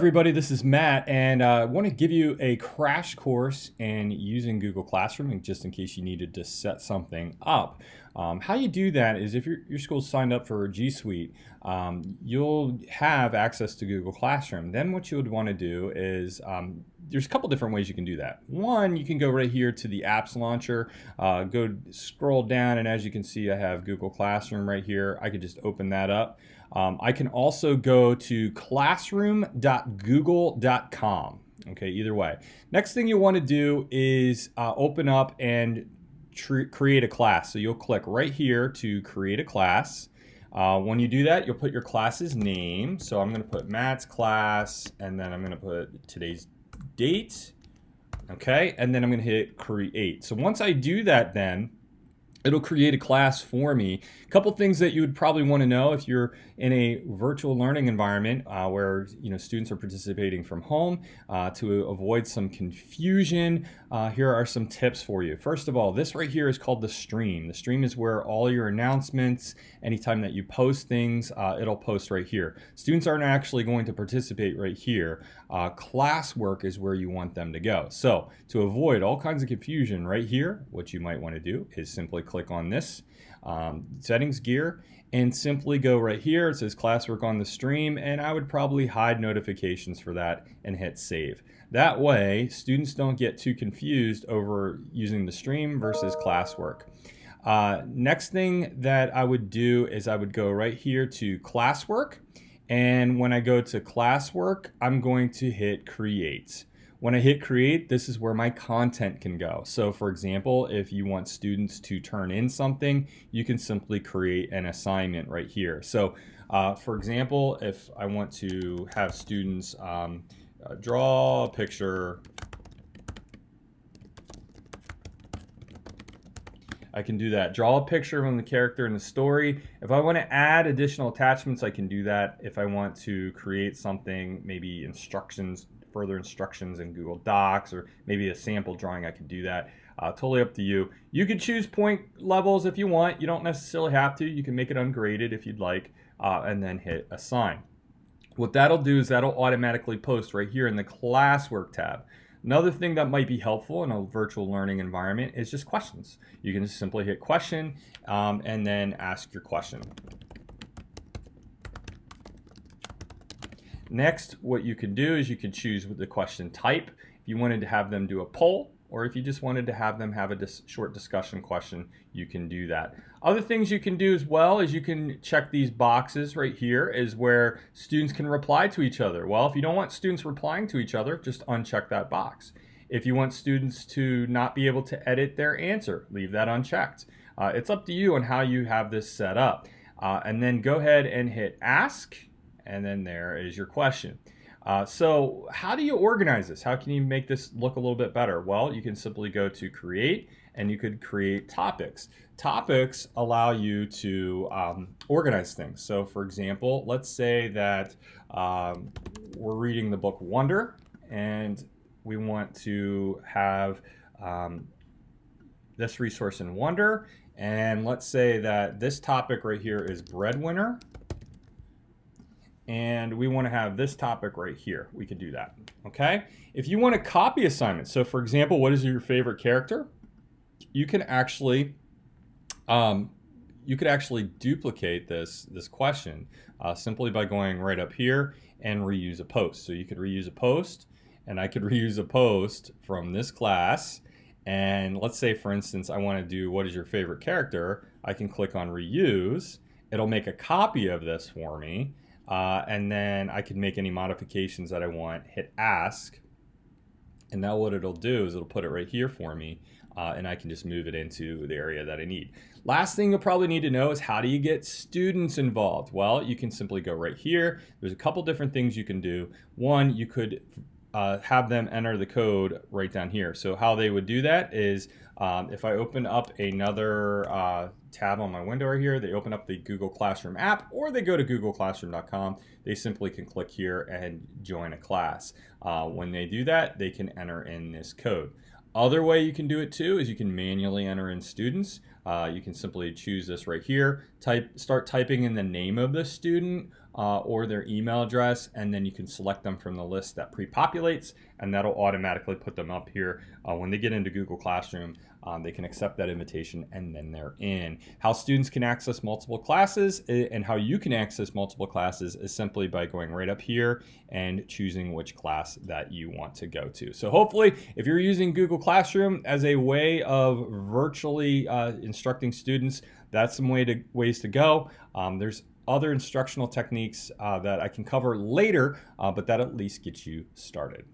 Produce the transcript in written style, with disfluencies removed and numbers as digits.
Everybody, this is Matt, and I want to give you a crash course in using Google Classroom, and just in case you needed to set something up. How you do that is if your school's signed up for G Suite, you'll have access to Google Classroom. Then what you would want to do is there's a couple different ways you can do that. One, you can go right here to the apps launcher, scroll down, and as you can see, I have Google Classroom right here. I could just open that up. I can also go to classroom.google.com. Okay, either way. Next thing you want to do is open up and create a class. So you'll click right here to create a class. When you do that, you'll put your class's name. So I'm going to put Matt's class, and then I'm going to put today's date. Okay, and then I'm going to hit create. So once I do that, then it'll create a class for me. A couple things that you would probably want to know if you're in a virtual learning environment where students are participating from home to avoid some confusion. Here are some tips for you. First of all, this right here is called the stream. The stream is where all your announcements, anytime that you post things, it'll post right here. Students aren't actually going to participate right here. Classwork is where you want them to go. So to avoid all kinds of confusion right here, what you might want to do is simply click on this settings gear and simply go right here. It says classwork on the stream, and I would probably hide notifications for that and hit save. That way students don't get too confused over using the stream versus classwork. Next thing that I would do is I would go right here to classwork, and when I go to classwork, I'm going to hit create. When I hit create, this is where my content can go. So for example, if you want students to turn in something, you can simply create an assignment right here. So for example, if I want to have students draw a picture, I can do that. Draw a picture of the character in the story. If I want to add additional attachments, I can do that. If I want to create something, maybe instructions, further instructions in Google Docs, or maybe a sample drawing, I could do that. Totally up to you. You could choose point levels if you want. You don't necessarily have to. You can make it ungraded if you'd like, and then hit assign. What that'll do is that'll automatically post right here in the classwork tab. Another thing that might be helpful in a virtual learning environment is just questions. You can just simply hit question and then ask your question. Next, what you can do is you can choose the question type. If you wanted to have them do a poll, or if you just wanted to have them have a short discussion question, you can do that. Other things you can do as well is you can check these boxes right here is where students can reply to each other. Well, if you don't want students replying to each other, just uncheck that box. If you want students to not be able to edit their answer, leave that unchecked. It's up to you on how you have this set up. And then go ahead and hit ask, and then there is your question. So how do you organize this? How can you make this look a little bit better? Well, you can simply go to create, and you could create topics. Topics allow you to organize things. So for example, let's say that we're reading the book Wonder, and we want to have this resource in Wonder, and let's say that this topic right here is breadwinner, and we want to have this topic right here. We could do that, okay? If you want to copy assignments, so for example, what is your favorite character? You can actually, duplicate this question simply by going right up here and reuse a post. So you could reuse a post, and I could reuse a post from this class. And let's say, for instance, I want to do what is your favorite character? I can click on reuse. It'll make a copy of this for me. And then I can make any modifications that I want, hit ask, and now what it'll do is it'll put it right here for me, and I can just move it into the area that I need. Last thing you'll probably need to know is how do you get students involved? Well, you can simply go right here. There's a couple different things you can do. One, you could have them enter the code right down here. So how they would do that is if I open up another tab on my window right here, they open up the Google Classroom app, or they go to googleclassroom.com. They simply can click here and join a class. When they do that, they can enter in this code. Other way you can do it too is you can manually enter in students. You can simply choose this right here, start typing in the name of the student or their email address, and then you can select them from the list that pre-populates, and that'll automatically put them up here. When they get into Google Classroom, they can accept that invitation, and then they're in. How students can access multiple classes and how you can access multiple classes is simply by going right up here and choosing which class that you want to go to. So hopefully, if you're using Google Classroom as a way of virtually instructing students, that's some ways to go. There's other instructional techniques that I can cover later, but that at least gets you started.